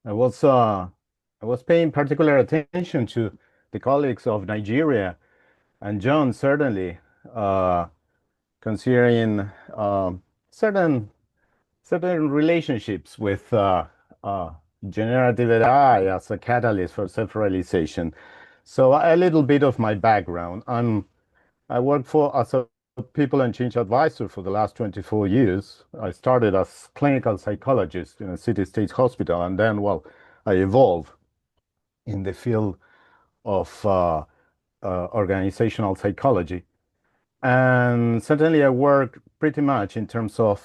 I was uh, I was paying particular attention to the colleagues of Nigeria and John certainly considering certain relationships with uh, generative AI as a catalyst for self-realization. So a little bit of my background. I worked for as a people and change advisor for the last 24 years. I started as clinical psychologist in a city-state hospital, and then, well, I evolved in the field of organizational psychology. And certainly I work pretty much in terms of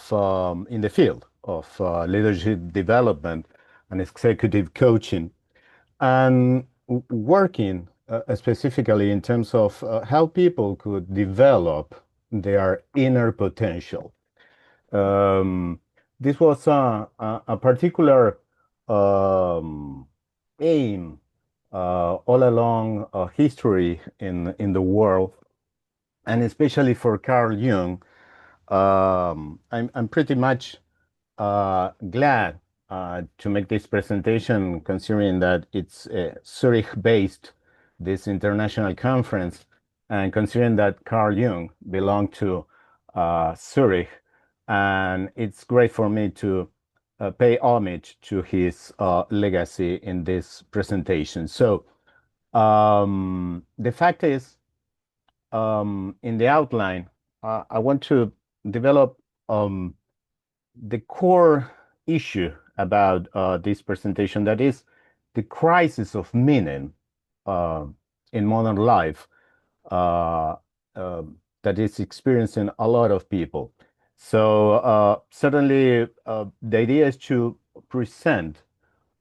in the field of leadership development and executive coaching, and working specifically in terms of how people could develop their inner potential. Um, this was a particular um, aim all along history in the world, and especially for Carl Jung. I'm pretty much glad to make this presentation, considering that it's Zurich-based, this international conference, and considering that Carl Jung belonged to Zurich, and it's great for me to pay homage to his legacy in this presentation. So the fact is, in the outline, I want to develop the core issue about this presentation, that is the crisis of meaning uh, in modern life uh, uh, that is experiencing a lot of people. So certainly the idea is to present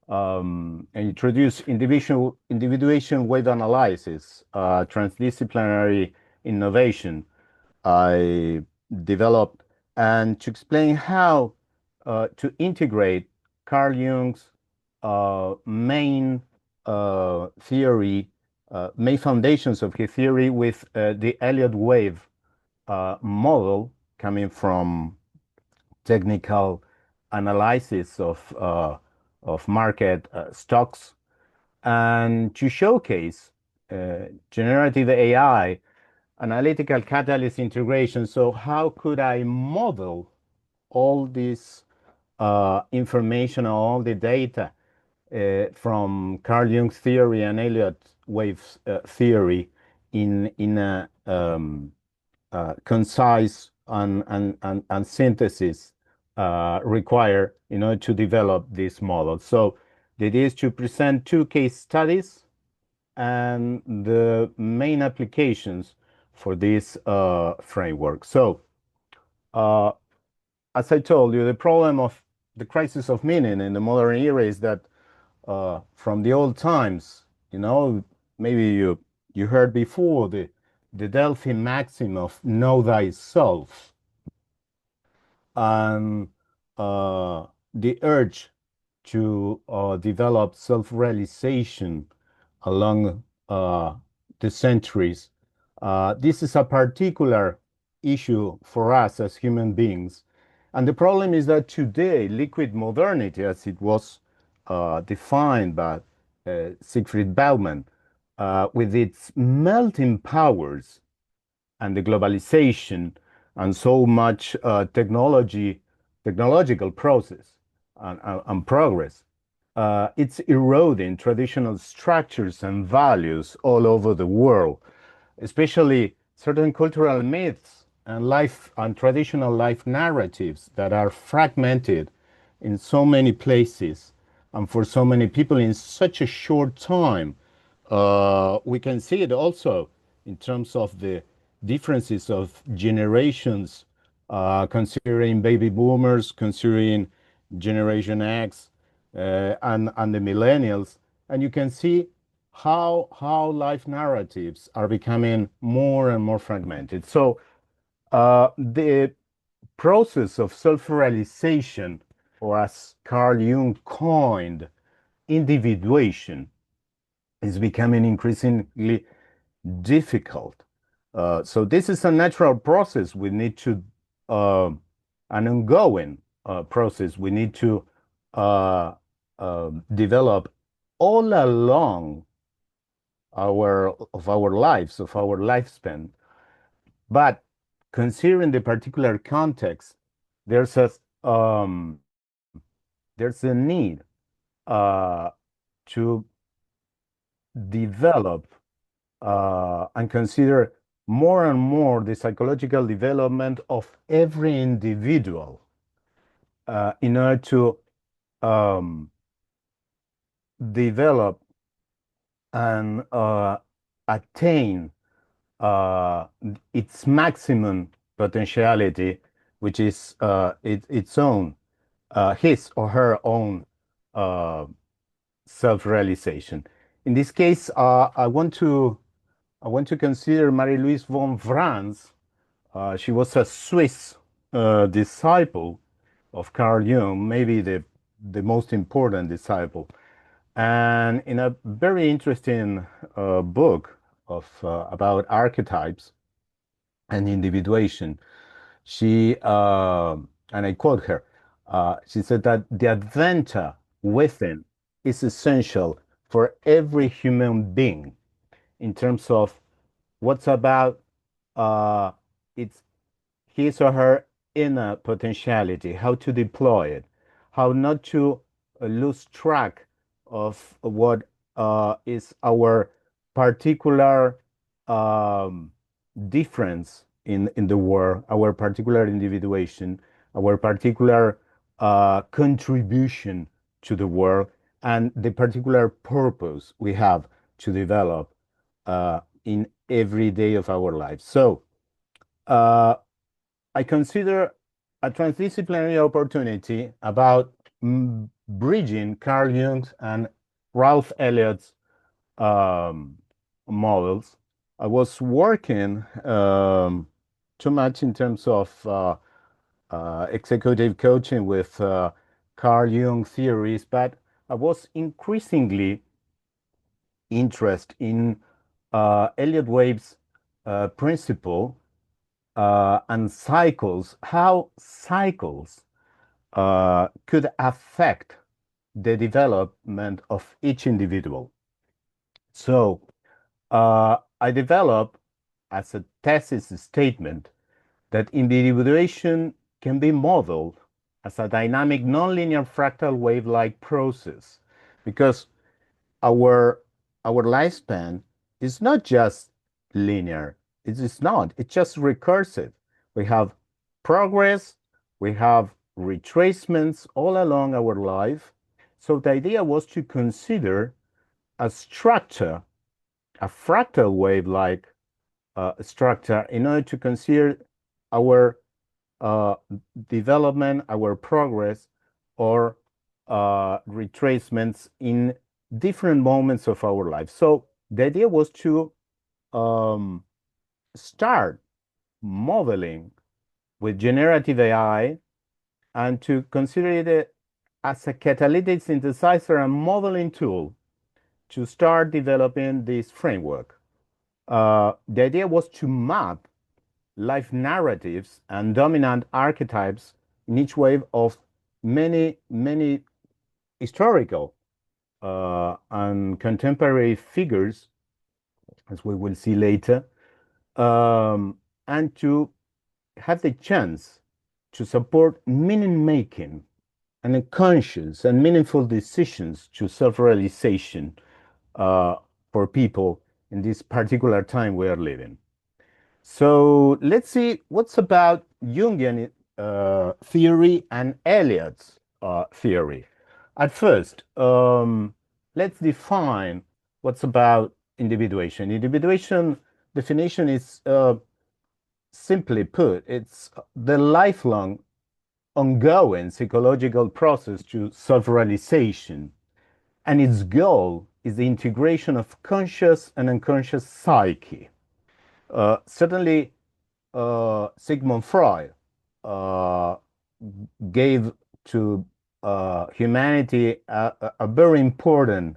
and introduce individuation wave analysis, transdisciplinary innovation I developed, and to explain how to integrate Carl Jung's main theory, main foundations of his theory with the Elliott Wave model coming from technical analysis of market stocks, and to showcase generative AI analytical catalyst integration. So how could I model all this information, all the data from Carl Jung's theory and Elliott Wave's theory in a concise and synthesis required in order to develop this model. So the idea is to present two case studies and the main applications for this framework. So as I told you, the problem of the crisis of meaning in the modern era is that from the old times, maybe you heard before the Delphi maxim of know thyself, and the urge to develop self-realization along the centuries. This is a particular issue for us as human beings. And the problem is that today, liquid modernity, as it was defined by Siegfried Bauman, with its melting powers and the globalization and so much technological process and progress, it's eroding traditional structures and values all over the world, especially certain cultural myths and life and traditional life narratives that are fragmented in so many places and for so many people in such a short time. We can see it also in terms of the differences of generations, considering baby boomers, considering Generation X, and the millennials. And you can see how life narratives are becoming more and more fragmented. So the process of self-realization, or as Carl Jung coined, individuation, is becoming increasingly difficult. So this is a natural process we need to, an ongoing process we need to uh, develop all along our lives, of our lifespan. But considering the particular context, there's a um, there's a need uh, to develop and consider more and more the psychological development of every individual in order to um, develop and attain uh, its maximum potentiality, which is its own, his or her own uh, self-realization. In this case, I want to consider Marie-Louise von Franz. She was a Swiss disciple of Carl Jung, maybe the most important disciple. And in a very interesting book of about archetypes and individuation, she and I quote her. She said that the adventure within is essential for every human being in terms of what's about uh, its his or her inner potentiality, how to deploy it, how not to lose track of what is our particular um, difference in the world, our particular individuation, our particular contribution to the world, and the particular purpose we have to develop in every day of our lives. So, uh, I consider a transdisciplinary opportunity about bridging Carl Jung's and Ralph Elliott's um, models. I was working too much in terms of executive coaching with Carl Jung theories, but I was increasingly interested in Elliott Wave's principle and cycles, how cycles could affect the development of each individual. So I developed as a thesis statement that individuation can be modeled as a dynamic nonlinear fractal wave-like process because our our lifespan is not just linear. It is not. It's just recursive. We have progress, we have retracements all along our life. So the idea was to consider a structure, a fractal wave-like structure, in order to consider our uh, development, our progress, or retracements in different moments of our life. So the idea was to um, start modeling with generative AI and to consider it as a catalytic synthesizer and modeling tool to start developing this framework. The idea was to map life narratives and dominant archetypes in each wave of many historical and contemporary figures, as we will see later, and to have the chance to support meaning making and conscious and meaningful decisions to self-realization uh, for people in this particular time we are living. So let's see what's about Jungian theory and Elliott's theory. At first, let's define what's about individuation. Individuation definition is simply put, it's the lifelong, ongoing psychological process to self-realization, and its goal is the integration of conscious and unconscious psyche. Certainly, Sigmund Freud uh, gave to humanity a very important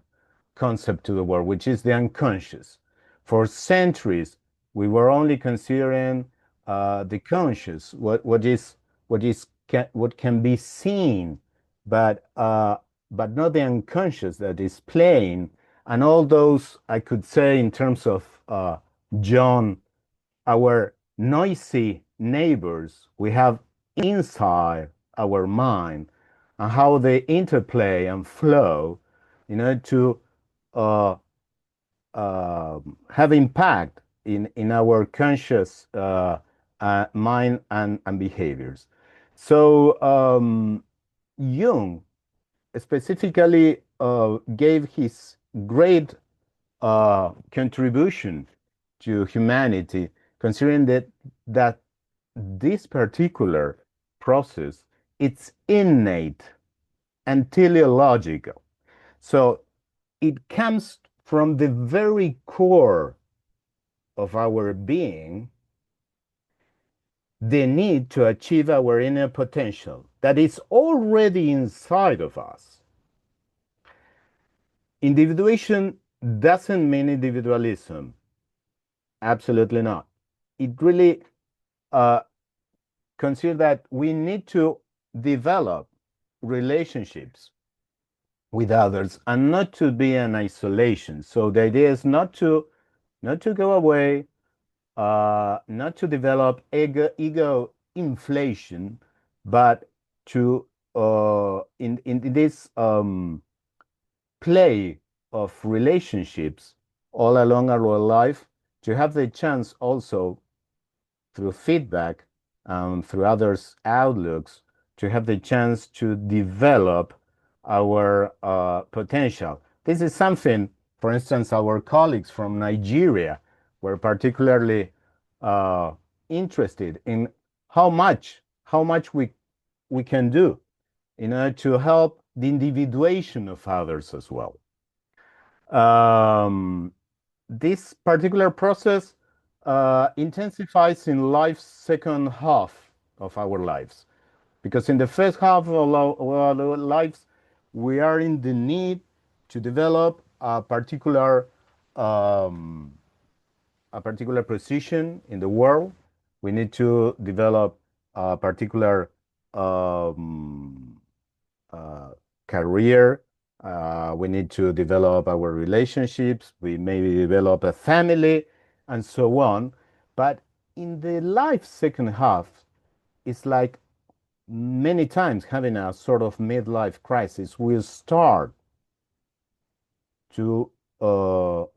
concept to the world, which is the unconscious. For centuries, we were only considering the conscious, what is what can be seen, but not the unconscious that is playing, and all those I could say in terms of John, our noisy neighbors we have inside our mind, and how they interplay and flow, to uh, have impact in our conscious mind and behaviors. So Jung specifically gave his great contribution to humanity, considering that this particular process, it's innate and teleological. So it comes from the very core of our being, the need to achieve our inner potential that is already inside of us. Individuation doesn't mean individualism. Absolutely not. It really uh, considers that we need to develop relationships with others and not to be in isolation. So the idea is not to go away, not to develop ego inflation, but to in this play of relationships all along our life, to have the chance also through feedback, through others' outlooks, to have the chance to develop our potential. This is something, for instance, our colleagues from Nigeria were particularly uh, interested in how much we can do in order to help the individuation of others as well. Um, this particular process intensifies in life's second half of our lives, because in the first half of our lives, we are in the need to develop um, a particular position in the world. We need to develop a particular um, uh, career. We need to develop our relationships. We maybe develop a family and so on. But in the life second half, it's like many times having a sort of midlife crisis. We start to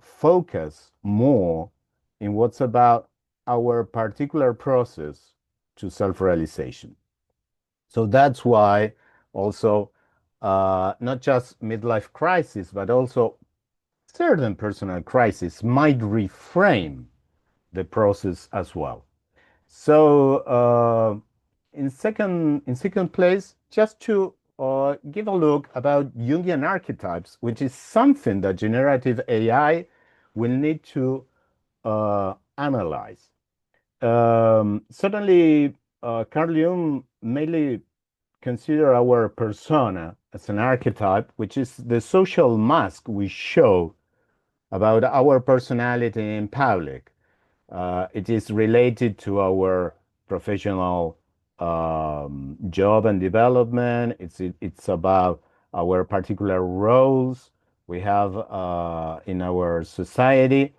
focus more in what's about our particular process to self-realization. So that's why also not just midlife crisis, but also certain personal crisis might reframe the process as well. So in second place, just to give a look about Jungian archetypes, which is something that generative AI will need to analyze. Certainly, Carl Jung mainly consider our persona as an archetype, which is the social mask we show about our personality in public. It is related to our professional job and development. It's about our particular roles we have in our society.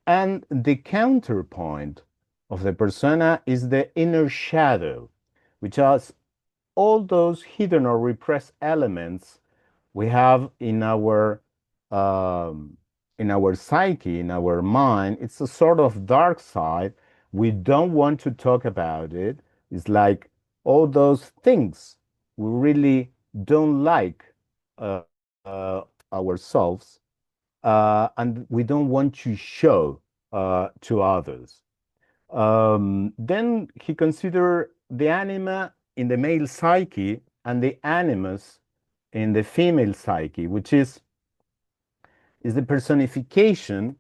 And the counterpoint of the persona is the inner shadow, which has all those hidden or repressed elements we have um, in our psyche, in our mind. It's a sort of dark side. We don't want to talk about it. It's like all those things we really don't like uh, uh, ourselves, and we don't want to show to others. Then he considered the anima in the male psyche and the animus in the female psyche, which is the personification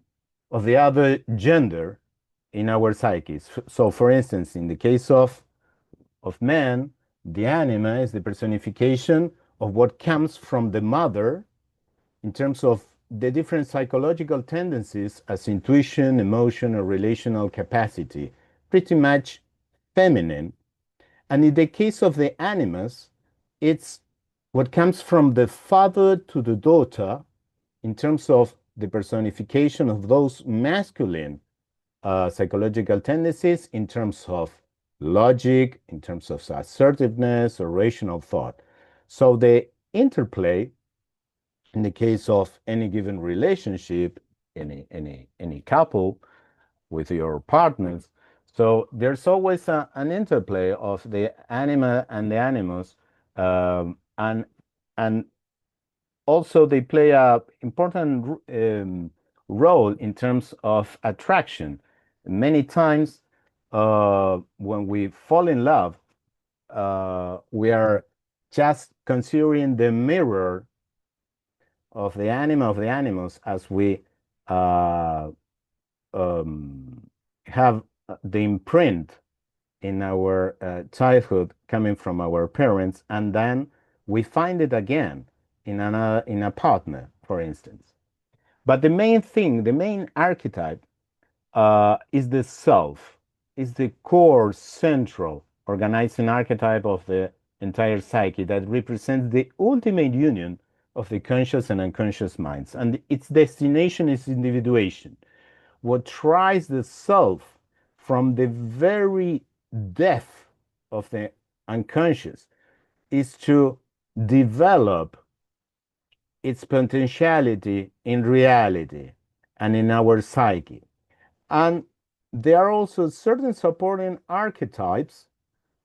of the other gender in our psyches. So, for instance, in the case of men, the anima is the personification of what comes from the mother in terms of the different psychological tendencies as intuition, emotion, or relational capacity, pretty much feminine. And in the case of the animus, it's what comes from the father to the daughter in terms of the personification of those masculine psychological tendencies in terms of logic, in terms of assertiveness or rational thought. So the interplay in the case of any given relationship, any couple with your partners. So there's always an interplay of the anima and the animus, and and also they play a important role in terms of attraction. Many times, when we fall in love, we are just considering the mirror of the anima of the animus as we uh, um, have the imprint in our childhood coming from our parents, and then we find it again in a partner, for instance. But the main thing, the main archetype, is the self, is the core, central, organizing archetype of the entire psyche that represents the ultimate union of the conscious and unconscious minds. And its destination is individuation. What tries the self from the very depth of the unconscious is to develop its potentiality in reality and in our psyche. And there are also certain supporting archetypes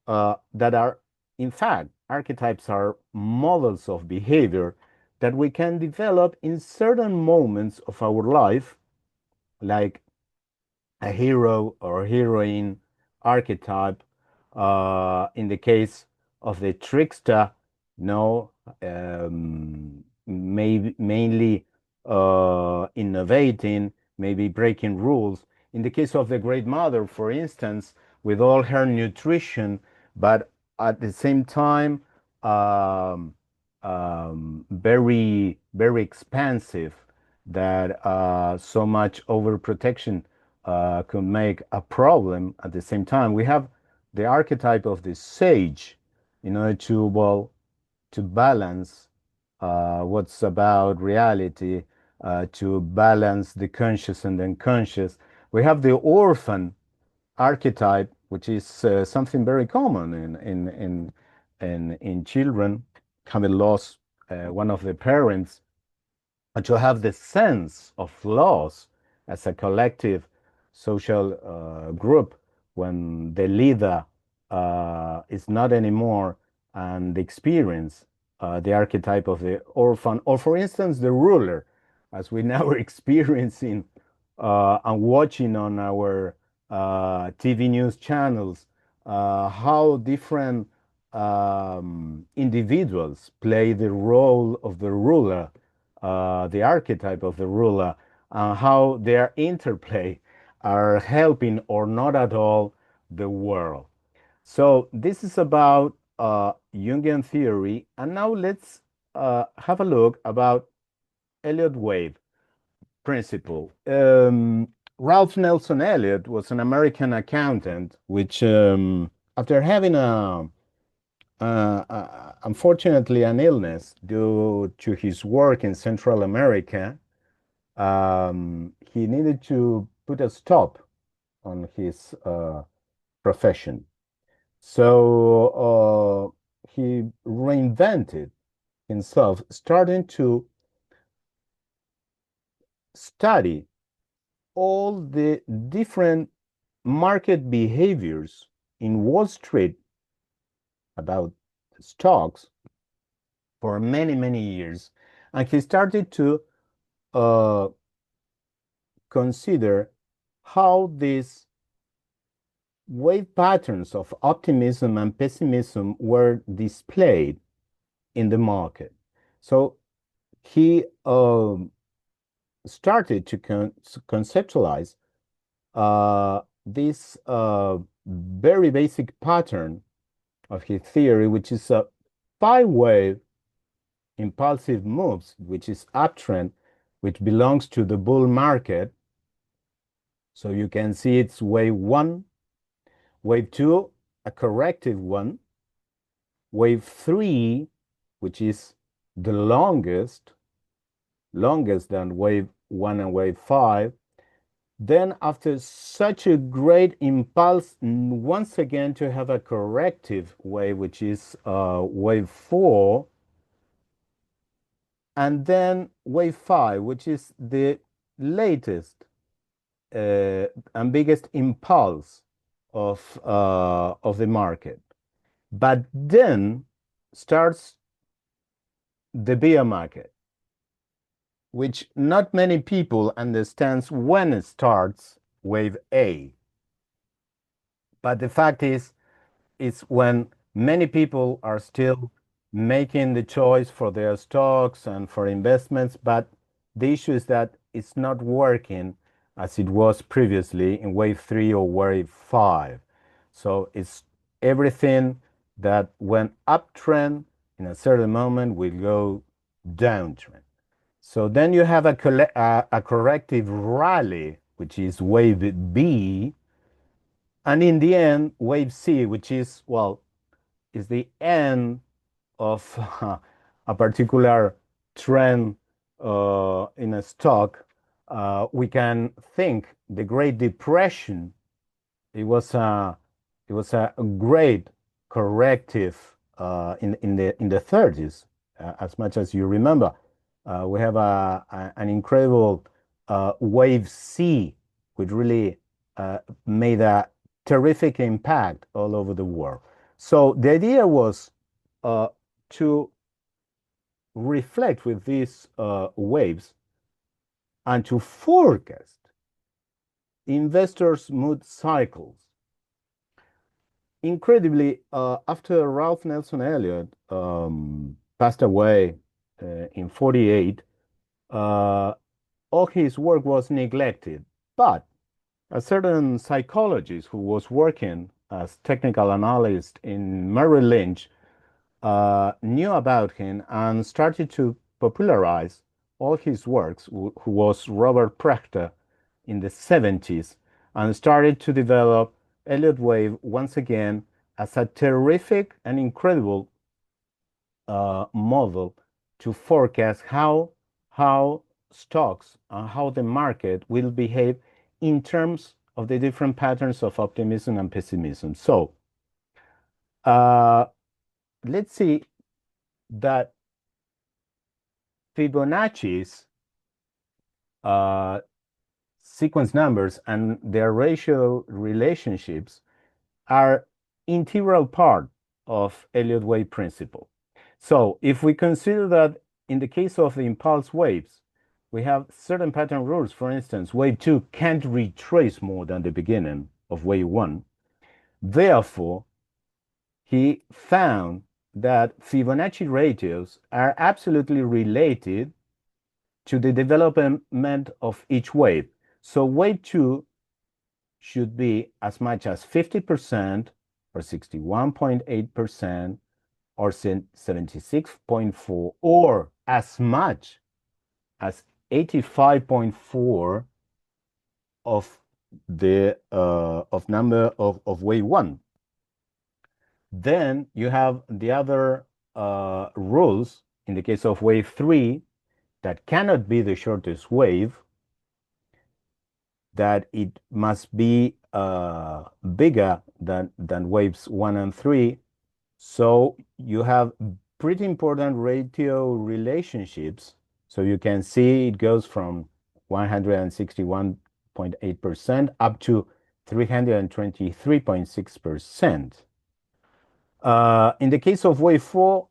that are, in fact, archetypes are models of behavior that we can develop in certain moments of our life, like a hero or heroine archetype. In the case of the trickster, no, maybe mainly innovating, maybe breaking rules. In the case of the great mother, for instance, with all her nutrition, but at the same time, um, very, very expansive, that so much overprotection could make a problem. At the same time, we have the archetype of the sage in order to, well, to balance what's about reality, to balance the conscious and the unconscious. We have the orphan archetype, which is something very common in children having lost one of the parents, to have the sense of loss as a collective social group when the leader is not anymore, and experience the archetype of the orphan, or for instance, the ruler, as we now are experiencing and watching on our TV news channels, how different individuals play the role of the ruler, the archetype of the ruler, and how their interplay are helping or not at all the world. So this is about Jungian theory, and now let's have a look about Elliott Wave Principle. Ralph Nelson Elliott was an American accountant, which, after having unfortunately an illness due to his work in Central America, he needed to put a stop on his profession. So he reinvented himself, starting to study all the different market behaviors in Wall Street about stocks for many, many years. And he started to uh, consider how these wave patterns of optimism and pessimism were displayed in the market. So he started to conceptualize this very basic pattern of his theory, which is a five-wave impulsive moves, which is uptrend, which belongs to the bull market. So you can see it's wave one, wave two a corrective one, wave 3, which is the longest than wave 1 and wave 5. Then after such a great impulse, once again to have a corrective wave, which is wave 4, and then wave 5, which is the latest and biggest impulse of the market. But then starts the bear market, which not many people understands when it starts wave A. But the fact is, it's when many people are still making the choice for their stocks and for investments, but the issue is that it's not working as it was previously in wave 3 or wave 5. So it's everything that went uptrend in a certain moment will go downtrend. So then you have a corrective rally, which is wave B, and in the end, wave C, which is, well, is the end of a particular trend in a stock. We can think the Great Depression, it was a great corrective in the 30s, as much as you remember. We have an incredible wave C, which really made a terrific impact all over the world. So the idea was to reflect with these waves and to forecast investors' mood cycles. Incredibly, after Ralph Nelson Elliott passed away in 48, all his work was neglected. But a certain psychologist who was working as technical analyst in Merrill Lynch knew about him and started to popularize all his works, who was Robert Prechter in the 70s, and started to develop Elliott Wave once again as a terrific and incredible model to forecast how stocks and how the market will behave in terms of the different patterns of optimism and pessimism. So let's see that Fibonacci's sequence numbers and their ratio relationships are integral part of Elliott Wave Principle. So if we consider that in the case of the impulse waves, we have certain pattern rules. For instance, wave 2 can't retrace more than the beginning of wave 1. Therefore, he found that Fibonacci ratios are absolutely related to the development of each wave. So wave 2 should be as much as 50% or 61.8% or 76.4 or as much as 85.4 of the number of wave 1. Then you have the other rules in the case of wave 3 that cannot be the shortest wave, that it must be bigger than waves 1 and 3. So you have pretty important ratio relationships. So you can see it goes from 161.8% up to 323.6%. In the case of wave 4,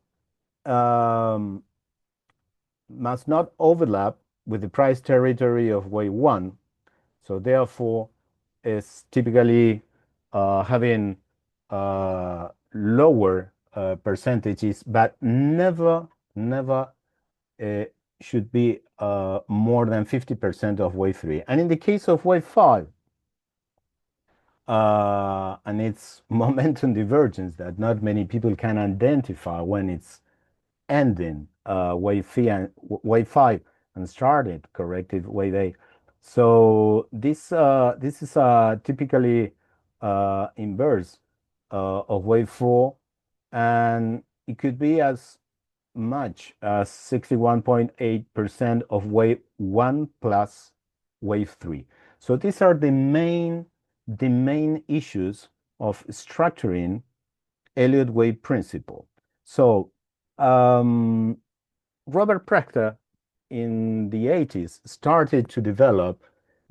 must not overlap with the price territory of wave 1. So therefore, it's typically having lower percentages, but never should be more than 50% of wave 3. And in the case of wave 5, and it's momentum divergence that not many people can identify when it's ending wave 5 and started corrective wave A. So this is typically inverse of wave 4, and it could be as much as 61.8% of wave 1 plus wave 3. So these are the main issues of structuring Elliott Wave Principle. So Robert Prechter in the 80s started to develop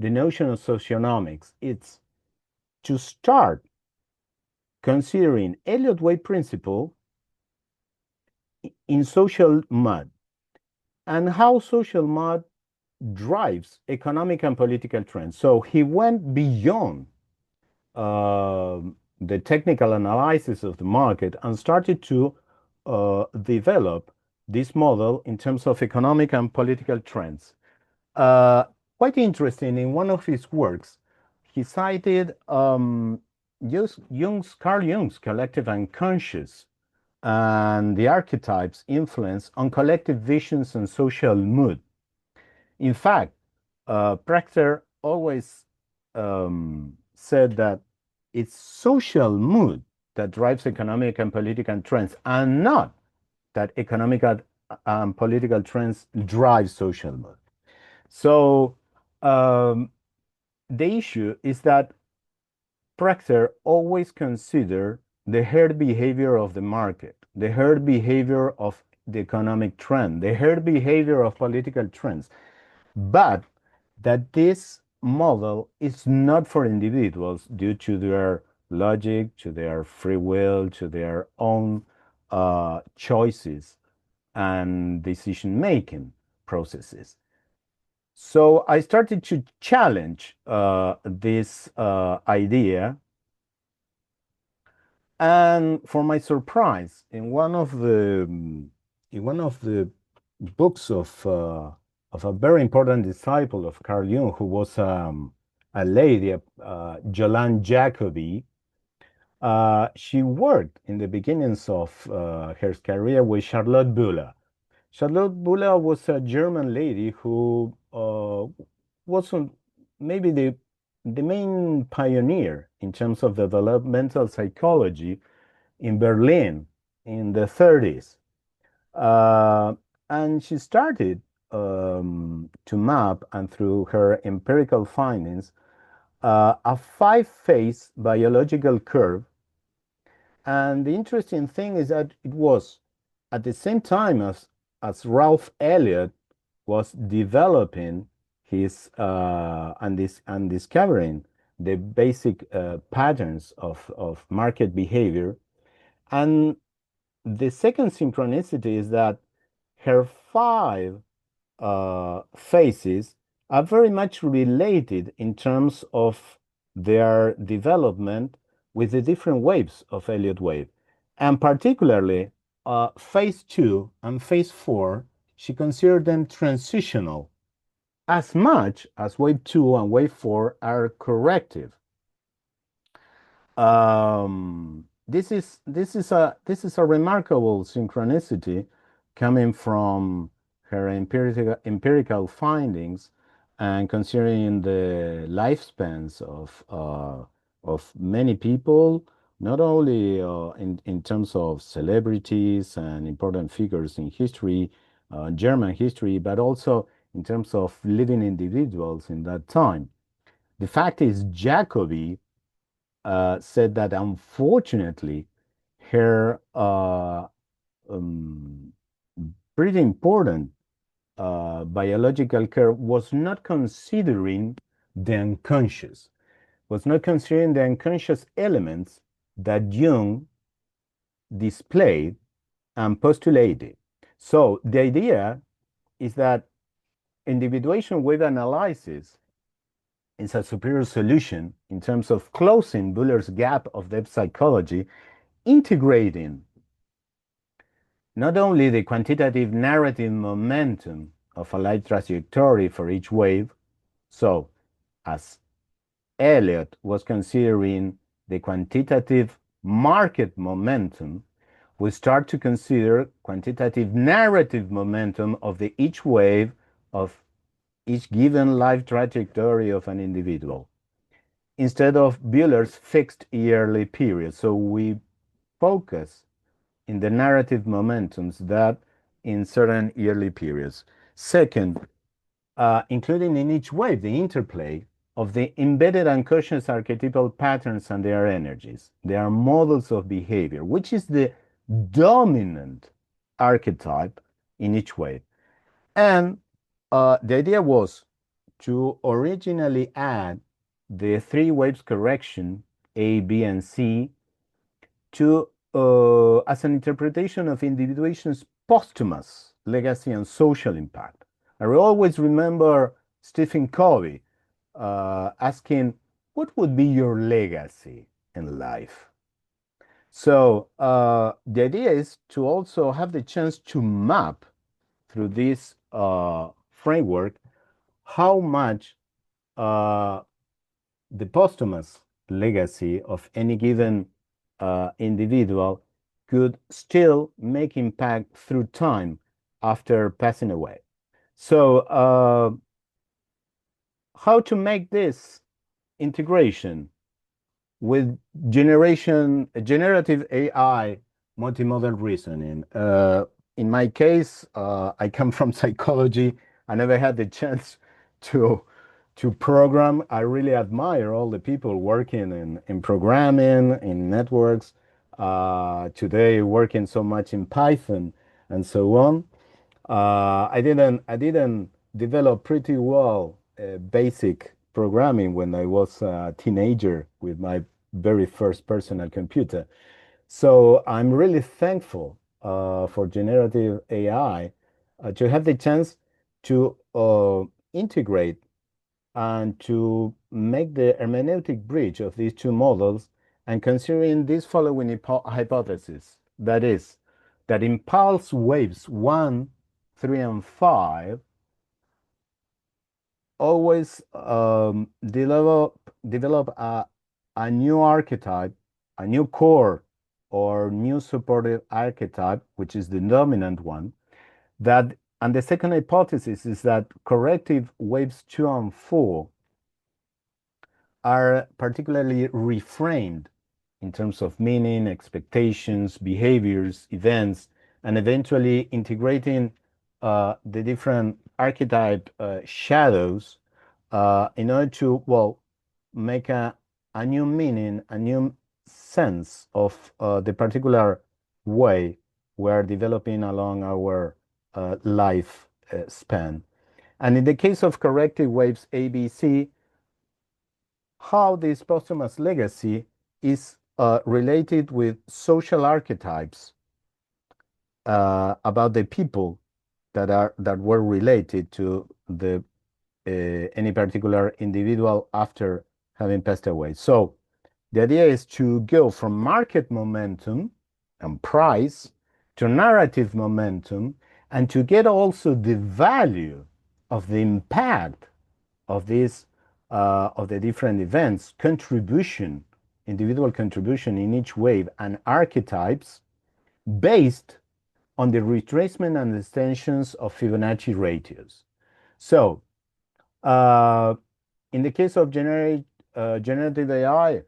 the notion of socionomics. It's to start considering Elliott Wave Principle in social mode and how social mode drives economic and political trends. So he went beyond uh, the technical analysis of the market and started to develop this model in terms of economic and political trends. Uh, Quite interesting, in one of his works, he cited Carl Jung's collective unconscious and the archetypes' influence on collective visions and social mood. In fact, Prechter always said that it's social mood that drives economic and political trends, and not that economic and political trends drive social mood. So the issue is that Prechter always considered the herd behavior of the market, the herd behavior of the economic trend, the herd behavior of political trends, but that this model is not for individuals due to their logic, to their free will, to their own choices and decision-making processes. So I started to challenge this idea, and for my surprise, in one of the books of a very important disciple of Carl Jung, who was a lady, Jolande Jacobi, she worked in the beginnings of her career with Charlotte Bühler. Charlotte Bühler was a German lady who was maybe the main pioneer in terms of developmental psychology in Berlin in the 30s. And she started to map, and through her empirical findings, a five-phase biological curve. And the interesting thing is that it was at the same time as Ralph Elliott was developing his and discovering the basic patterns of market behavior. And the second synchronicity is that her five phases are very much related in terms of their development with the different waves of Elliott wave. And particularly, phase 2 and phase 4, she considered them transitional as much as wave 2 and wave 4 are corrective. This is a remarkable synchronicity coming from her empirical findings and considering the lifespans of many people, not only in terms of celebrities and important figures in history, German history, but also in terms of living individuals in that time. The fact is, Jacobi said that unfortunately her um, pretty important biological curve was not considering the unconscious, was not considering the unconscious elements that Jung displayed and postulated. So the idea is that individuation wave analysis is a superior solution in terms of closing Buller's gap of depth psychology, integrating not only the quantitative narrative momentum of a light trajectory for each wave, so as Elliott was considering the quantitative market momentum, we start to consider quantitative narrative momentum of each wave of each given life trajectory of an individual. instead of Bueller's fixed yearly period. So we focus in the narrative momentums that in certain yearly periods. Second, including in each wave the interplay of the embedded unconscious archetypal patterns and their energies. They are models of behavior, which is the dominant archetype in each wave. And the idea was to originally add the three waves correction, A, B, and C, to as an interpretation of individuation's posthumous legacy and social impact. I always remember Stephen Covey asking, "What would be your legacy in life?" So the idea is to also have the chance to map through this framework how much the posthumous legacy of any given individual could still make impact through time after passing away. So, how to make this integration with generative AI multimodal reasoning? In my case, I come from psychology. I never had the chance to program. I really admire all the people working in programming, in networks, today working so much in Python and so on. I didn't develop pretty well basic programming when I was a teenager with my very first personal computer. So I'm really thankful for generative AI to have the chance to integrate and to make the hermeneutic bridge of these two models and considering this following hypothesis, that is, that impulse waves 1, 3, and 5 always develop a new archetype, a new core or new supportive archetype, which is the dominant one. That and the second hypothesis is that corrective waves 2 and 4 are particularly reframed in terms of meaning, expectations, behaviors, events, and eventually integrating the different archetype shadows in order to, well, make a new meaning, a new sense of the particular way we're developing along our life span. And in the case of corrective waves ABC, how this posthumous legacy is related with social archetypes about the people that were related to the any particular individual after having passed away. So the idea is to go from market momentum and price to narrative momentum and to get also the value of the impact of these of the different events, contribution, individual contribution in each wave, and archetypes based on the retracement and extensions of Fibonacci ratios. So, in the case of generative AI,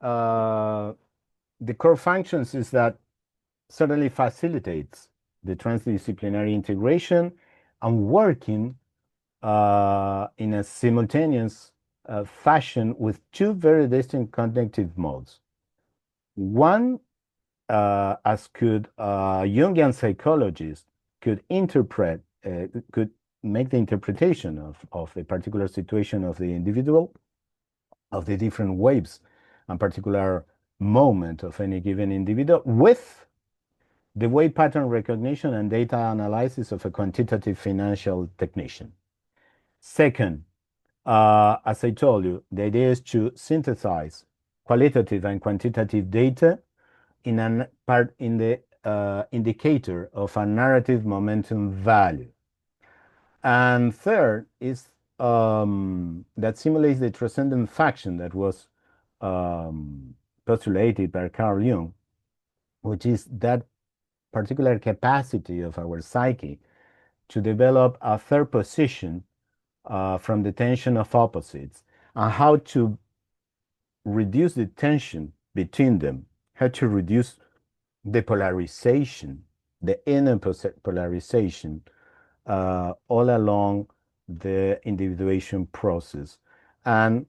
the core functions is that certainly facilitates the transdisciplinary integration and working in a simultaneous fashion with two very distinct cognitive modes. One, as could Jungian psychologists could interpret, could make the interpretation of a particular situation of the individual, of the different waves and particular moment of any given individual with the wave pattern recognition and data analysis of a quantitative financial technician. Second, as I told you, the idea is to synthesize qualitative and quantitative data in the indicator of a narrative momentum value. And third is that simulates the transcendent faction that was postulated by Carl Jung, which is that particular capacity of our psyche to develop a third position from the tension of opposites, and how to reduce the tension between them, how to reduce the polarization, the inner polarization all along the individuation process, and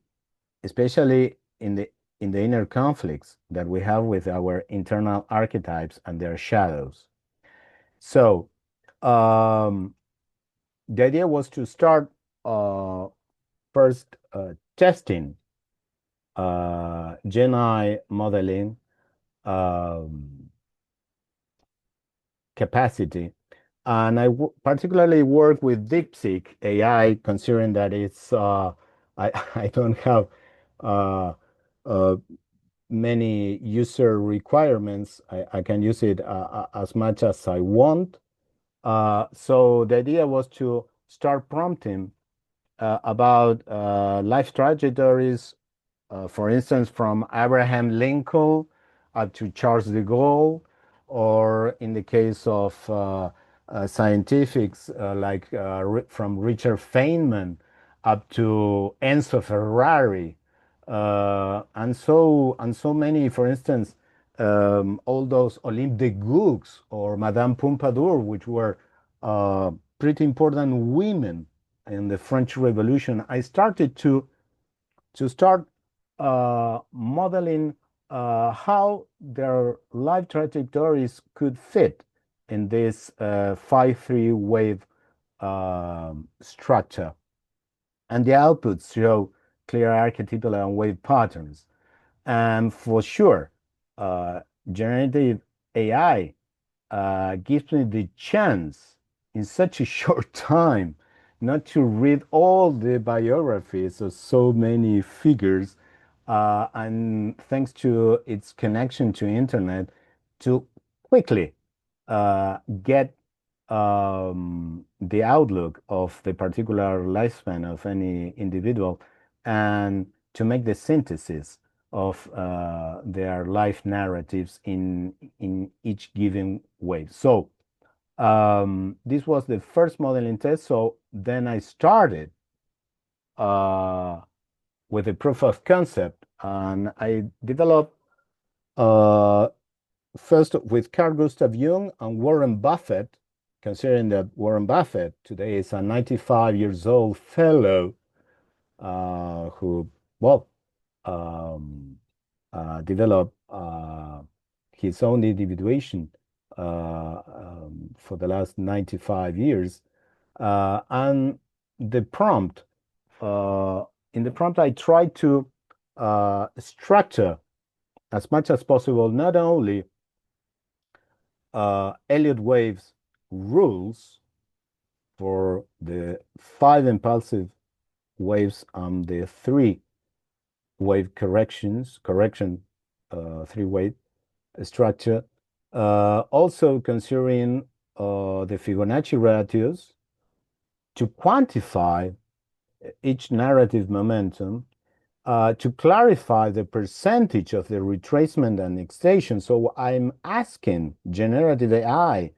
especially in the inner conflicts that we have with our internal archetypes and their shadows. So the idea was to start first testing Gen AI modeling capacity. And I particularly work with DeepSeek AI, considering that it's I don't have uh, many user requirements. I can use it as much as I want. So the idea was to start prompting about life trajectories, for instance, from Abraham Lincoln up to Charles de Gaulle, or in the case of scientifics like from Richard Feynman up to Enzo Ferrari, and so many. For instance, all those Olympe de Gouges or Madame Pompadour, which were pretty important women in the French Revolution. I started to start modeling how their life trajectories could fit in this 5-3 wave structure. And the outputs show clear archetypal and wave patterns. And for sure, generative AI gives me the chance in such a short time not to read all the biographies of so many figures, and thanks to its connection to internet, to quickly get the outlook of the particular lifespan of any individual, and to make the synthesis of their life narratives in each given wave. So this was the first modeling test. So then I started with a proof of concept, and I developed first with Carl Gustav Jung and Warren Buffett, considering that Warren Buffett today is a 95 years old fellow who, well, developed his own individuation for the last 95 years. And the prompt, in the prompt, I tried to structure as much as possible not only Elliott Wave's rules for the 5 impulsive waves and the 3 wave correction 3-wave structure, also considering the Fibonacci ratios to quantify each narrative momentum, to clarify the percentage of the retracement and extension. So I'm asking generative AI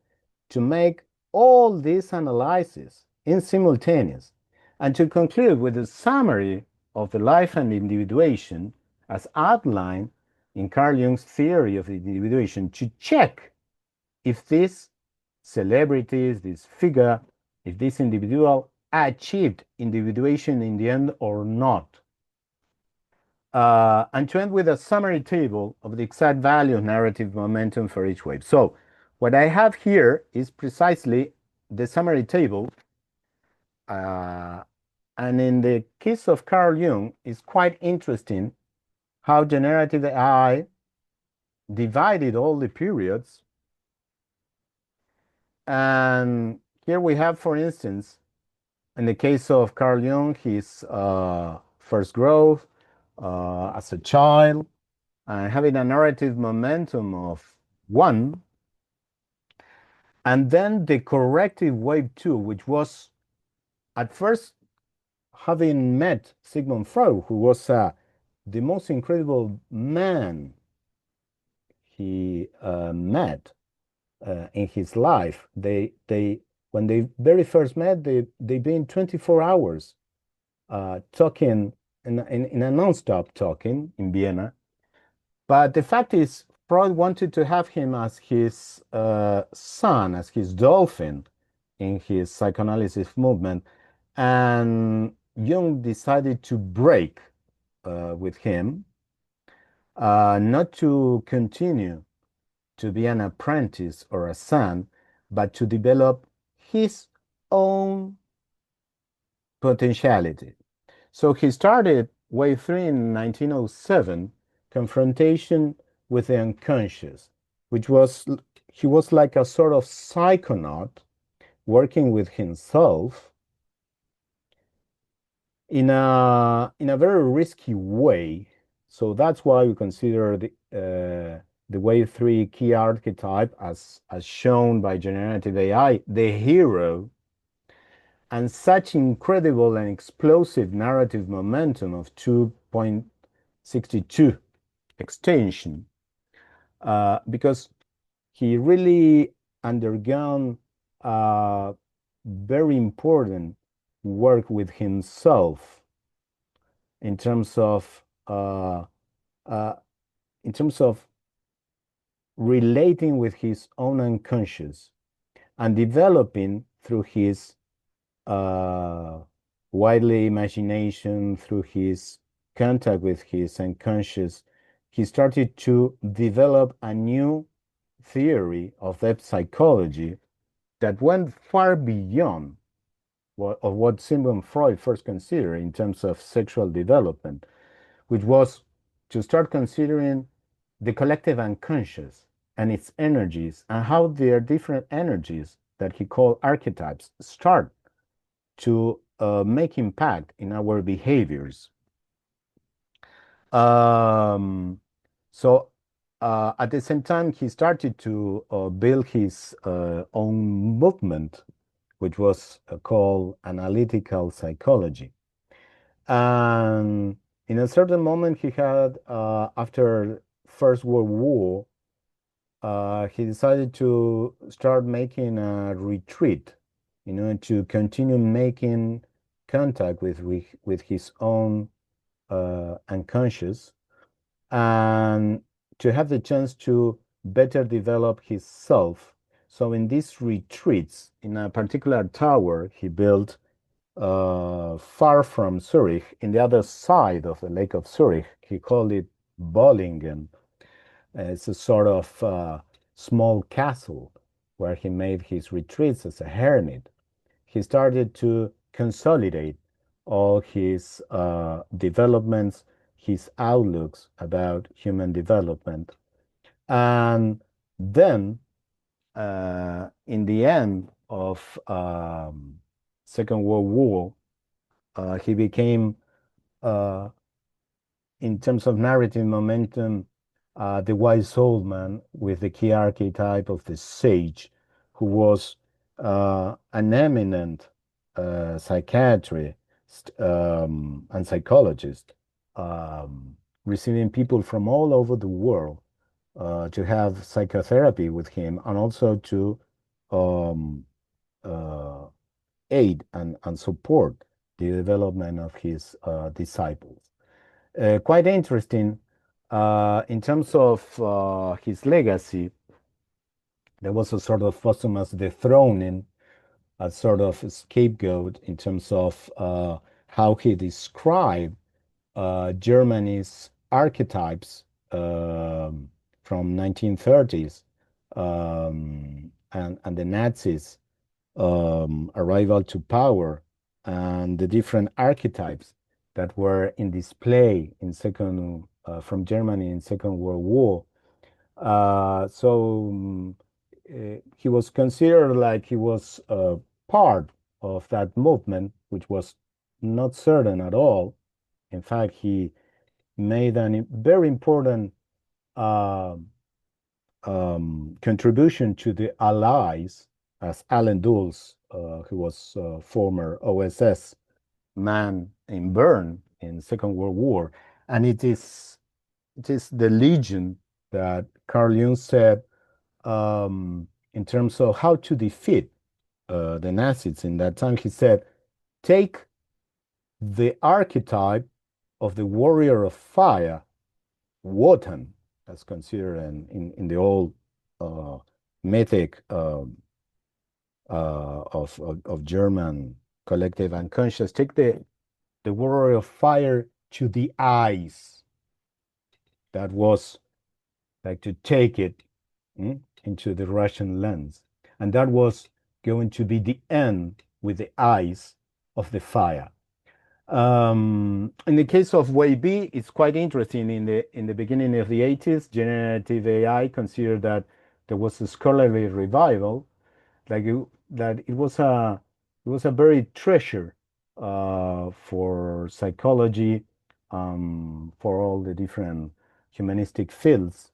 to make all these analyses in simultaneous, and to conclude with a summary of the life and individuation as outlined in Carl Jung's theory of the individuation, to check if this celebrity, this figure, if this individual achieved individuation in the end or not. And to end with a summary table of the exact value of narrative momentum for each wave. So what I have here is precisely the summary table. And in the case of Carl Jung, it's quite interesting how generative AI divided all the periods. And here we have, for instance, in the case of Carl Jung, his first growth as a child, having a narrative momentum of 1, and then the corrective wave 2, which was at first having met Sigmund Freud, who was the most incredible man he met in his life. When they very first met, they've been 24 hours talking in a non-stop talking in Vienna. But the fact is, Freud wanted to have him as his son, as his dolphin in his psychoanalysis movement. And Jung decided to break with him, not to continue to be an apprentice or a son, but to develop his own potentiality. So he started Wave 3 in 1907, confrontation with the unconscious, which was, he was like a sort of psychonaut working with himself in a very risky way. So that's why we consider the Wave 3 key archetype as shown by generative AI, the hero, and such incredible and explosive narrative momentum of 2.62 extension, because he really undergone very important work with himself in terms of uh, uh, in terms of relating with his own unconscious and developing through his uh, widely imagination, through his contact with his unconscious. He started to develop a new theory of depth psychology that went far beyond what Sigmund Freud first considered in terms of sexual development, which was to start considering the collective unconscious and its energies and how their different energies that he called archetypes start to make impact in our behaviors. Um, so at the same time, he started to build his own movement, which was called analytical psychology. And in a certain moment, he had, after First World War, he decided to start making a retreat, to continue making contact with his own unconscious, and to have the chance to better develop his self. So in these retreats, in a particular tower he built far from Zurich, in the other side of the Lake of Zurich, he called it Bollingen. It's a sort of small castle where he made his retreats as a hermit. He started to consolidate all his developments, his outlooks about human development. And then, in the end of Second World War, he became, uh, in terms of narrative momentum, the wise old man with the key archetype of the sage, who was an eminent psychiatrist and psychologist, receiving people from all over the world to have psychotherapy with him, and also to um, uh, aid and support the development of his disciples. Quite interesting. In terms of his legacy, there was a sort of posthumous dethroning, a sort of scapegoat in terms of how he described Germany's archetypes from 1930s, and the Nazis arrival to power, and the different archetypes that were in display in second from Germany in Second World War. He was considered like he was part of that movement, which was not certain at all. In fact, he made a very important uh, contribution to the Allies, as Allen Dulles, who was former OSS man in Bern in Second World War, and it is the Legion that Carl Jung said, in terms of how to defeat the Nazis in that time. He said, take the archetype of the warrior of fire, Wotan, as considered in the old mythic of German collective unconscious, take the warrior of fire to the eyes. That was like to take it into the Russian lens. And that was going to be the end with the eyes of the fire. In the case of Wave B, it's quite interesting. In the beginning of the 80s, generative AI considered that there was a scholarly revival, like that it was a very treasure for psychology, for all the different humanistic fields.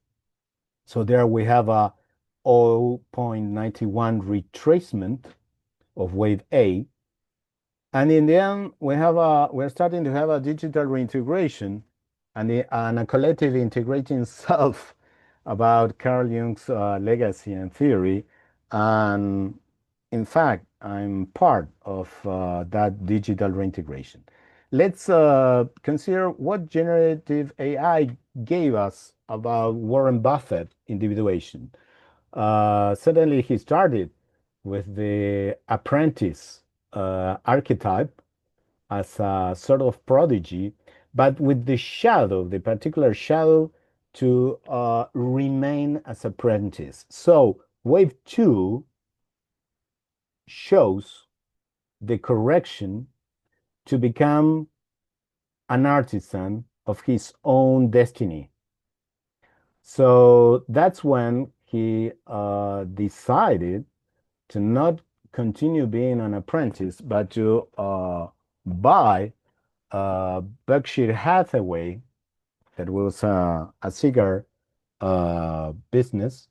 So there we have a 0.91 retracement of wave A. And in the end, we're starting to have a digital reintegration and a collective integrating self about Carl Jung's legacy and theory. And in fact, I'm part of that digital reintegration. Let's consider what generative AI gave us about Warren Buffett individuation. Suddenly, he started with the apprentice archetype as a sort of prodigy, but with the shadow, the particular shadow to remain as apprentice. So wave two shows the correction to become an artisan of his own destiny. So that's when he decided to not continue being an apprentice, but to buy Berkshire Hathaway, that was a cigar business,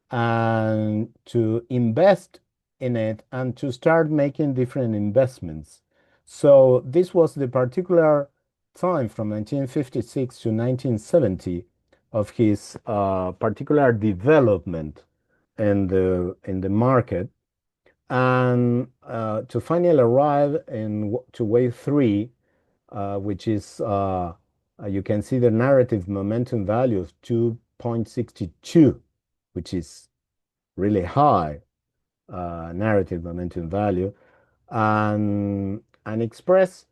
and to invest in it and to start making different investments. So this was the particular time from 1956 to 1970 of his particular development in the market, and to finally arrive to wave three, which is you can see the narrative momentum value of 2.62, which is really high narrative momentum value, and express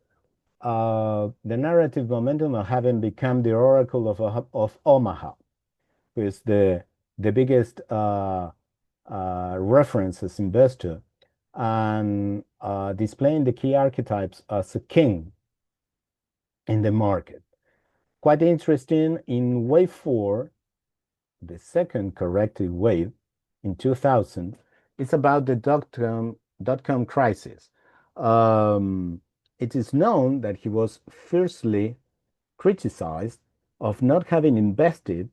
the narrative momentum of having become the oracle of Omaha, who is the biggest reference as investor, and displaying the key archetypes as a king in the market. Quite interesting. In wave four, the second corrective wave in 2000, it's about the dot-com crisis. It is known that he was fiercely criticized of not having invested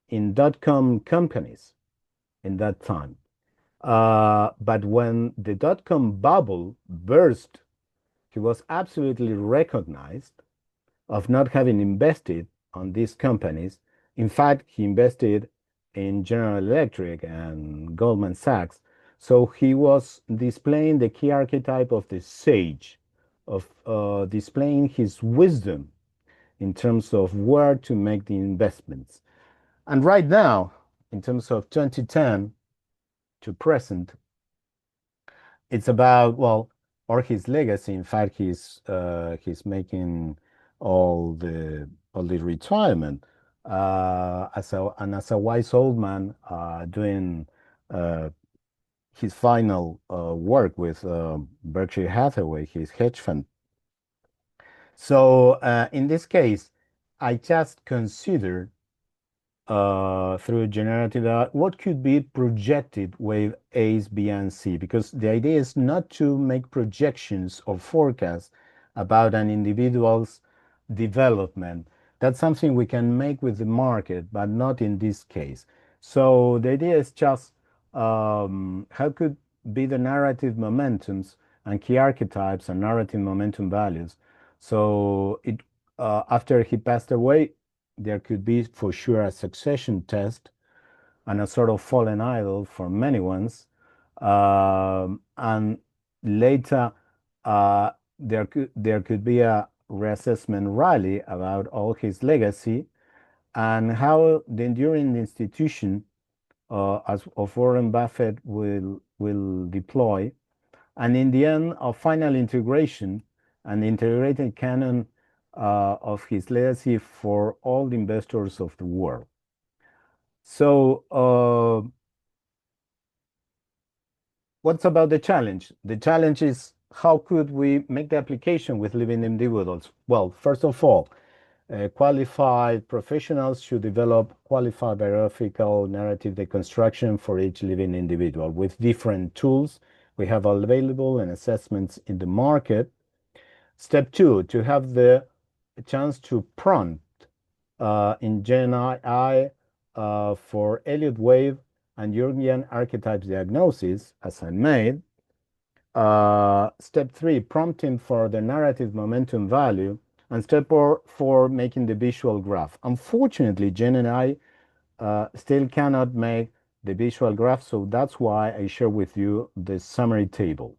in dot-com companies in that time. But when the dot-com bubble burst, he was absolutely recognized of not having invested on these companies. In fact, he invested in General Electric and Goldman Sachs. So he was displaying the key archetype of the sage, of displaying his wisdom in terms of where to make the investments. And right now, in terms of 2010 to present, it's about, well, or his legacy. In fact, he's making all the retirement as a wise old man doing his final work with Berkshire Hathaway, his hedge fund. So in this case, I just considered through generative AI, what could be projected with A's, B, and C? Because the idea is not to make projections or forecasts about an individual's development. That's something we can make with the market, but not in this case. So the idea is just how could be the narrative momentums and key archetypes and narrative momentum values. So it after he passed away, there could be for sure a succession test and a sort of fallen idol for many ones. And later, there could be reassessment rally about all his legacy and how the enduring institution as of Warren Buffett will deploy, and in the end, a final integration, an integrated canon of his legacy for all the investors of the world. So, what's about the challenge? The challenge is how could we make the application with living individuals? Well, first of all, qualified professionals should develop qualified biographical narrative deconstruction for each living individual with different tools we have available and assessments in the market. Step two, to have the chance to prompt in Gen AI for Elliott Wave and Jungian Archetypal Diagnosis, as I made. Step three, prompting for the narrative momentum value. And step four, making the visual graph. Unfortunately, Gen AI still cannot make the visual graph, so that's why I share with you the summary table.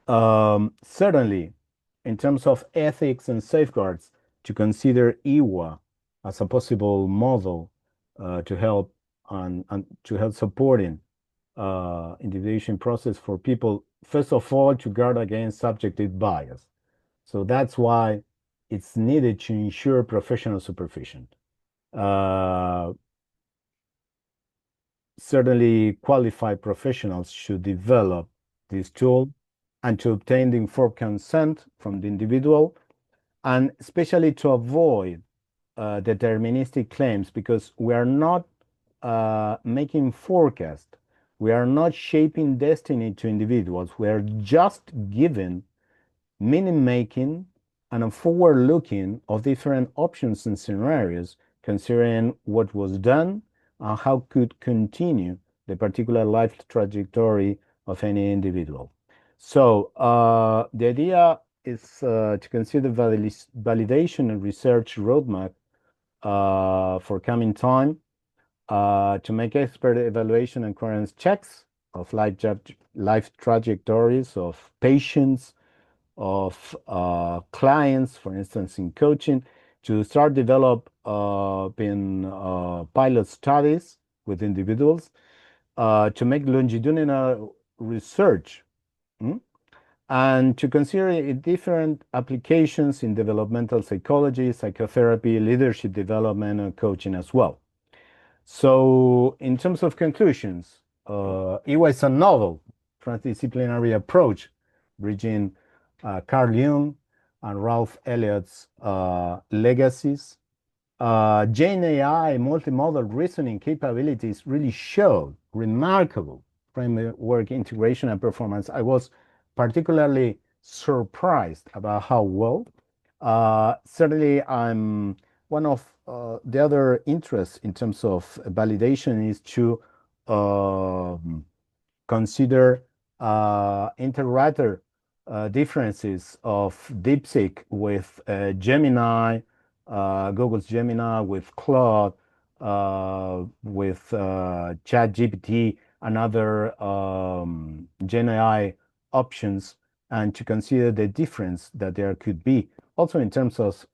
Certainly, in terms of ethics and safeguards, to consider IWA as a possible model to help and to help supporting individuation process for people, first of all, to guard against subjective bias. So that's why it's needed to ensure professional supervision. Certainly, qualified professionals should develop this tool and to obtain the informed consent from the individual, and especially to avoid deterministic claims, because we are not making forecast. We are not shaping destiny to individuals. We are just giving meaning making and a forward looking of different options and scenarios, considering what was done and how could continue the particular life trajectory of any individual. So the idea is to consider validation and research roadmap for coming time, to make expert evaluation and coherence checks of life trajectories of patients, of clients, for instance, in coaching, to start developing pilot studies with individuals, to make longitudinal research, and to consider different applications in developmental psychology, psychotherapy, leadership development, and coaching as well. So in terms of conclusions, it was a novel transdisciplinary approach bridging Carl Jung and Ralph Elliott's legacies. Gen AI multimodal reasoning capabilities really showed remarkable framework integration and performance. I was particularly surprised about how well. Certainly, I'm one of the other interests in terms of validation is to consider inter-rater differences of DeepSeek with Gemini, Google's Gemini, with Claude, with ChatGPT, and other Gen AI options, and to consider the difference that there could be also in terms of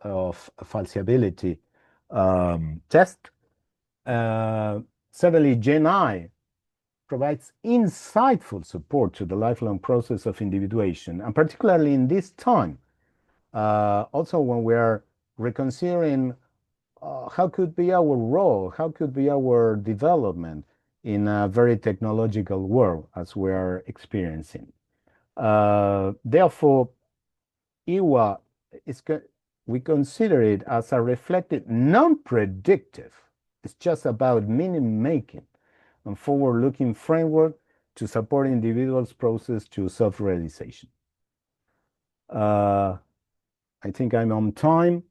falsifiability test. Certainly, Gen AI provides insightful support to the lifelong process of individuation, and particularly in this time, also when we are reconsidering how could be our role, how could be our development in a very technological world as we are experiencing. Therefore, IWA we consider it as a reflective, non-predictive. It's just about meaning making and forward-looking framework to support individuals' process to self-realization. I think I'm on time.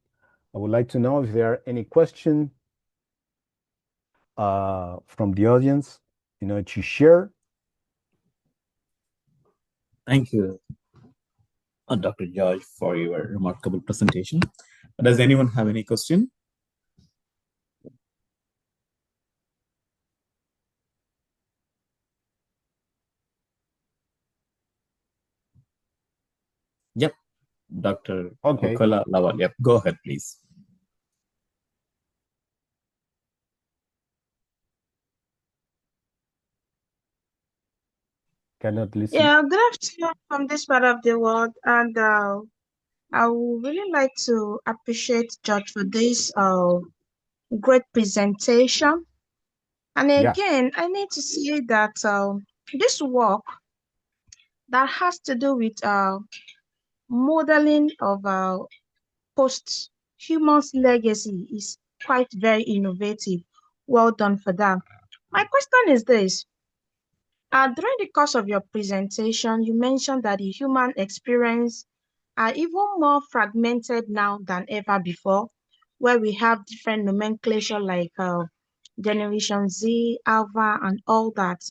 I would like to know if there are any questions from the audience, to share. Thank you, Dr. George, for your remarkable presentation. Does anyone have any question? Yep. Dr. Okay. Okola Lawal. Yep, go ahead, please. Cannot listen. Yeah, good afternoon from this part of the world, and I would really like to appreciate George for this great presentation. And Yeah. again, I need to say that this work that has to do with modeling of post-human's legacy is quite very innovative. Well done for that. My question is this. During the course of your presentation, you mentioned that the human experience are even more fragmented now than ever before, where we have different nomenclature like Generation Z, Alpha, and all that.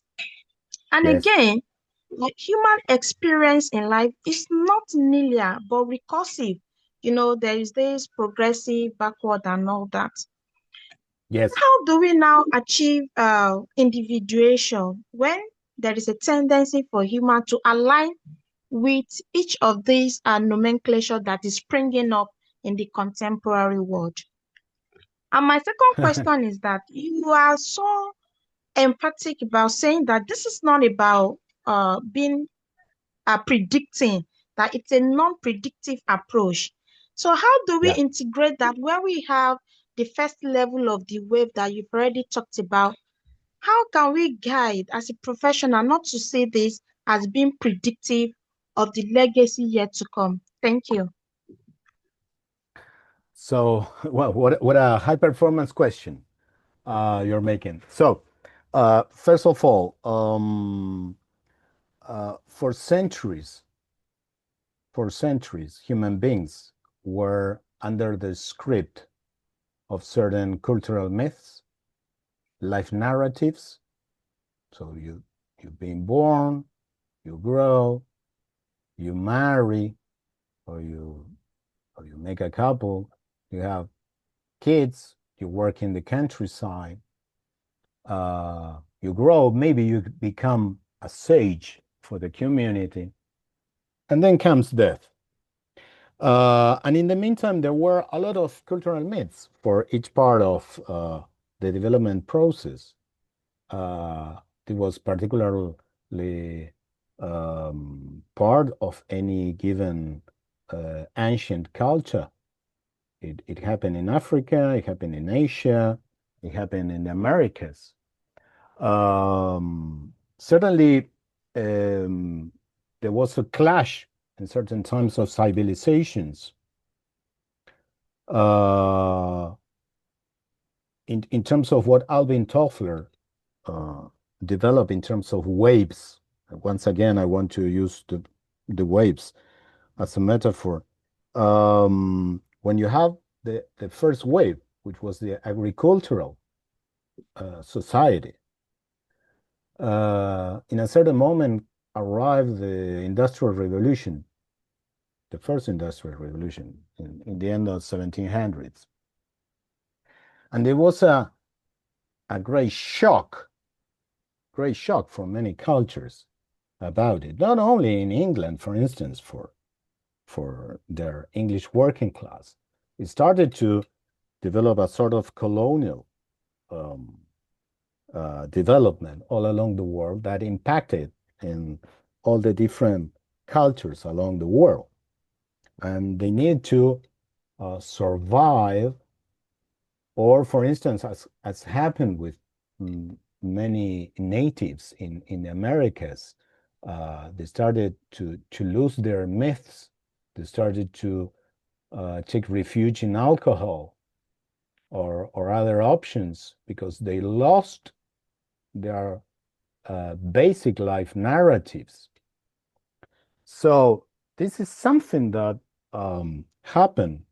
And Yes. again, like human experience in life is not linear but recursive. You know, there is this progressive, backward, and all that. Yes. How do we now achieve individuation when there is a tendency for human to align with each of these nomenclature that is springing up in the contemporary world? And my second question is that you are so emphatic about saying that this is not about being predicting, that it's a non-predictive approach. So how do we Yeah. integrate that when we have the first level of the wave that you've already talked about? How can we guide as a professional not to say this as being predictive of the legacy yet to come? Thank you. So, well, what a high performance question you're making. So, first of all, for centuries, human beings were under the script of certain cultural myths, life narratives. So you've been born, you grow, you marry, or you make a couple, you have kids, you work in the countryside, you grow, maybe you become a sage for the community, and then comes death. And in the meantime, there were a lot of cultural myths for each part of the development process. It was particularly part of any given ancient culture. It happened in Africa, it happened in Asia, it happened in the Americas. Certainly, there was a clash in certain times of civilizations. Uh, in terms of what Alvin Toffler uh, developed in terms of waves. Once again, I want to use the waves as a metaphor. When you have the first wave, which was the agricultural society, in a certain moment arrived the Industrial Revolution, the first Industrial Revolution in the end of 1700s. And there was a great shock for many cultures about it. Not only in England, for instance, for their English working class, it started to develop a sort of colonial um, development all along the world that impacted in all the different cultures along the world. And they need to survive, or for instance, as happened with many natives in the Americas, they started to lose their myths. They started to take refuge in alcohol or other options because they lost their basic life narratives. So this is something that happened,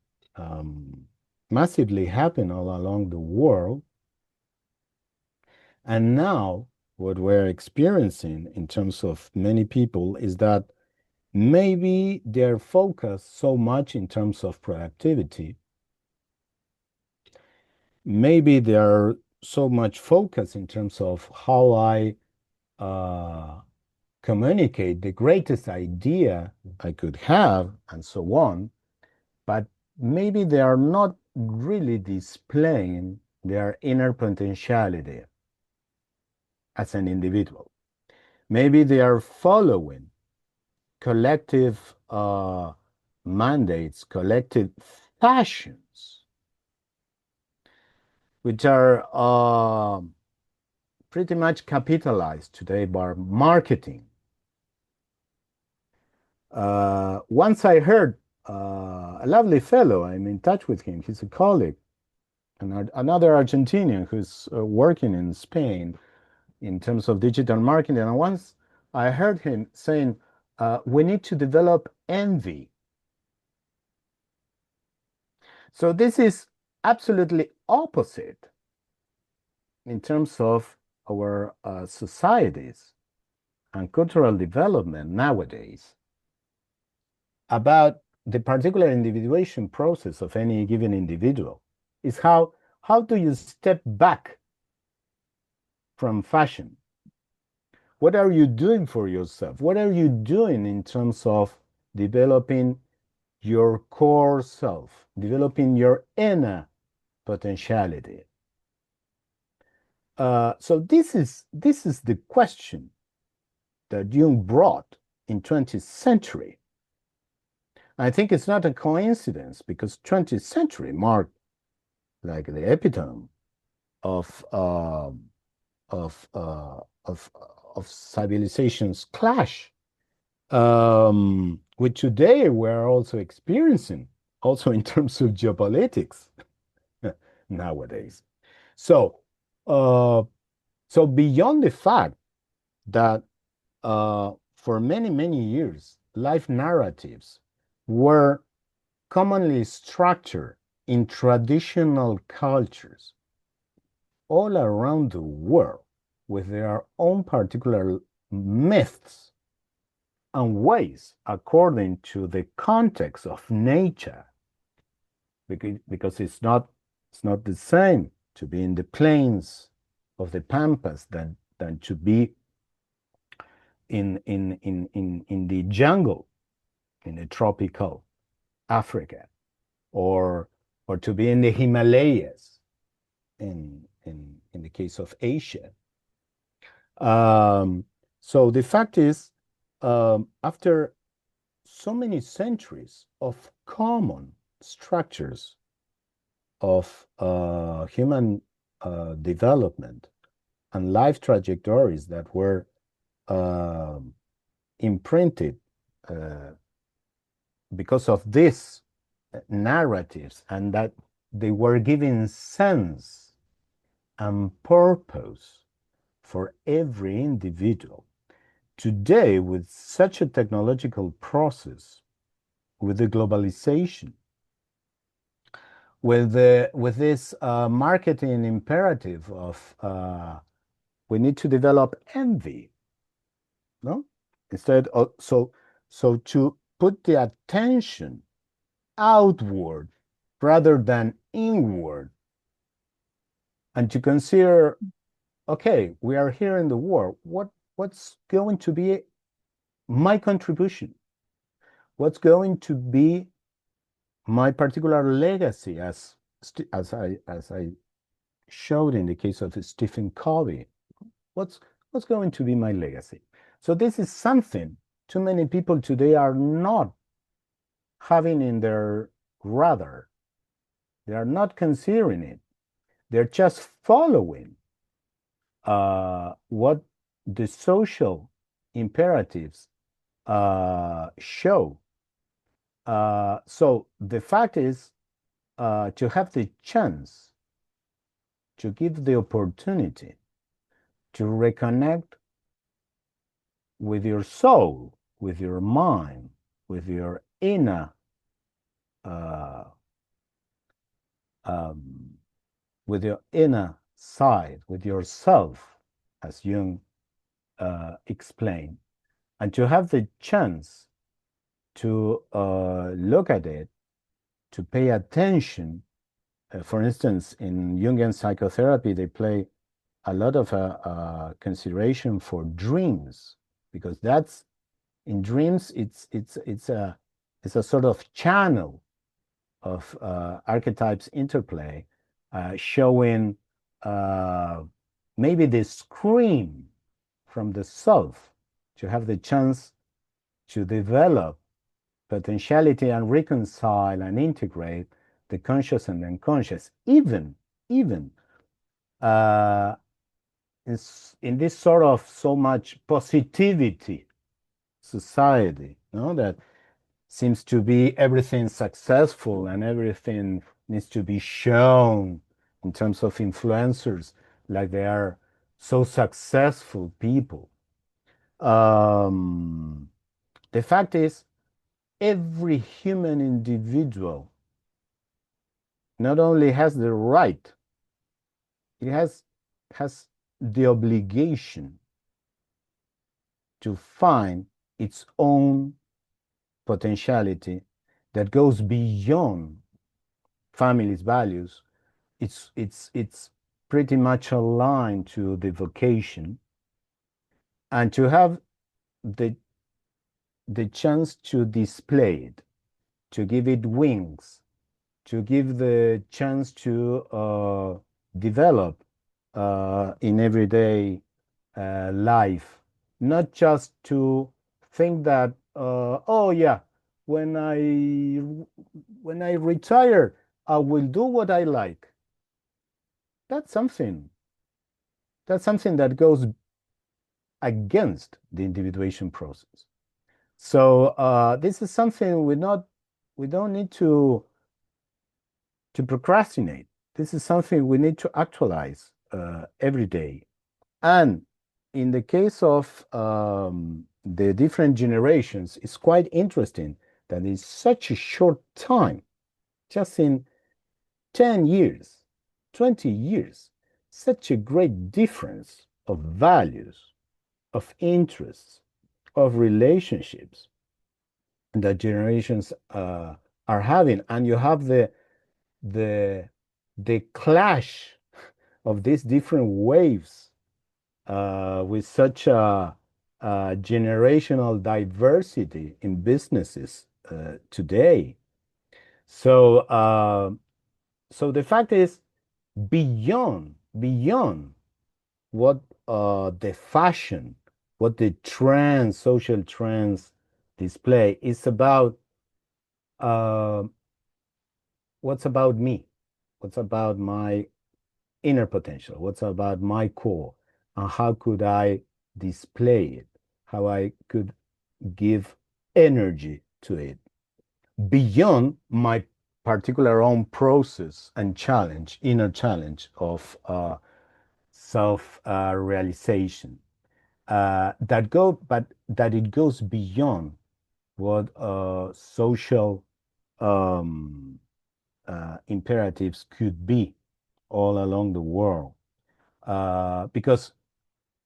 massively happened all along the world. And now what we're experiencing in terms of many people is that maybe they're focused so much in terms of productivity. Maybe they're so much focused in terms of how I communicate the greatest idea I could have, and so on, but maybe they are not really displaying their inner potentiality as an individual. Maybe they are following collective mandates, collective fashions, which are pretty much capitalized today by marketing. Once I heard a lovely fellow, I'm in touch with him, he's a colleague, and another Argentinian who's working in Spain in terms of digital marketing. And once I heard him saying, we need to develop envy. So this is absolutely opposite in terms of our societies and cultural development nowadays about the particular individuation process of any given individual. Is how do you step back from fashion? What are you doing for yourself? What are you doing in terms of developing your core self, developing your inner potentiality? So this is the question that Jung brought in 20th century. I think it's not a coincidence, because 20th century marked like the epitome of civilizations clash, which today we're also experiencing, also in terms of geopolitics nowadays. So, so beyond the fact that for many, many years, life narratives were commonly structured in traditional cultures all around the world with their own particular myths and ways according to the context of nature, because it's not the same to be in the plains of the pampas than to be in the jungle in a tropical Africa, or to be in the Himalayas in the case of Asia. So the fact is, after so many centuries of common structures of human development and life trajectories that were imprinted because of these narratives, and that they were giving sense and purpose for every individual. Today, with such a technological process, with the globalization, with this marketing imperative of we need to develop envy, no? Instead of, so to put the attention outward rather than inward, and to consider, okay, we are here in the world, what's going to be my contribution? What's going to be my particular legacy, as I showed in the case of Stephen Covey? What's going to be my legacy? So this is something too many people today are not having in their radar. They are not considering it. They're just following what the social imperatives show. So the fact is, to have the chance, to give the opportunity to reconnect with your soul, with your mind, with your inner with your inner side, with yourself, as Jung explained, and to have the chance to look at it, to pay attention. For instance, in Jungian psychotherapy, they play a lot of consideration for dreams, because that's in dreams. It's a sort of channel of archetypes interplay, showing maybe the scream from the self to have the chance to develop potentiality and reconcile and integrate the conscious and unconscious, even uh, in this sort of so much positivity society, that seems to be everything successful and everything needs to be shown in terms of influencers, like they are so successful people. The fact is, every human individual not only has the right, it has the obligation to find its own potentiality that goes beyond family's values. It's pretty much aligned to the vocation, and to have the chance to display it, to give it wings, to give the chance to develop in everyday life, not just to think that oh yeah, when I retire, I will do what I like. That's something that goes against the individuation process. So this is something we don't need to procrastinate. This is something we need to actualize every day. And in the case of the different generations, it's quite interesting that in such a short time, just in 10 years, 20 years, such a great difference of values, of interests, of relationships that generations are having. And you have the clash of these different waves with such a generational diversity in businesses today. So the fact is, beyond what the fashion, what the trends, social trends display, is about what's about me, what's about my inner potential, what's about my core, and how could I display it, how I could give energy to it beyond my particular own process and challenge, inner challenge of self-realization. But that it goes beyond what social imperatives could be all along the world, because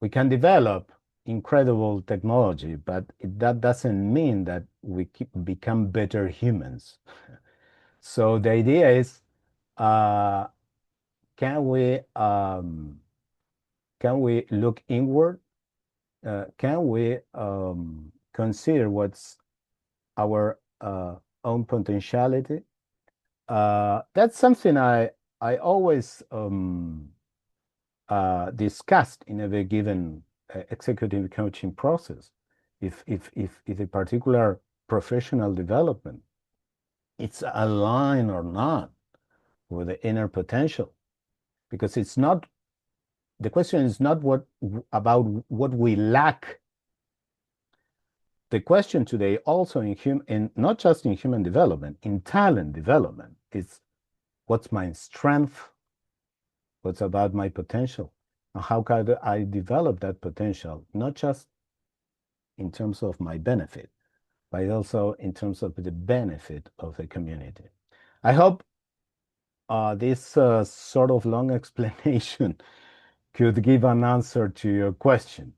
we can develop incredible technology, but that doesn't mean that we become better humans. So the idea is, can we look inward? Can we consider what's our own potentiality? That's something I always discussed in a given executive coaching process. If a particular professional development, it's aligned or not with the inner potential, because it's not, the question is not about what we lack. The question today also in not just in human development, in talent development, is what's my strength, what's about my potential, and how can I develop that potential, not just in terms of my benefit, but also in terms of the benefit of the community. I hope this sort of long explanation could give an answer to your question.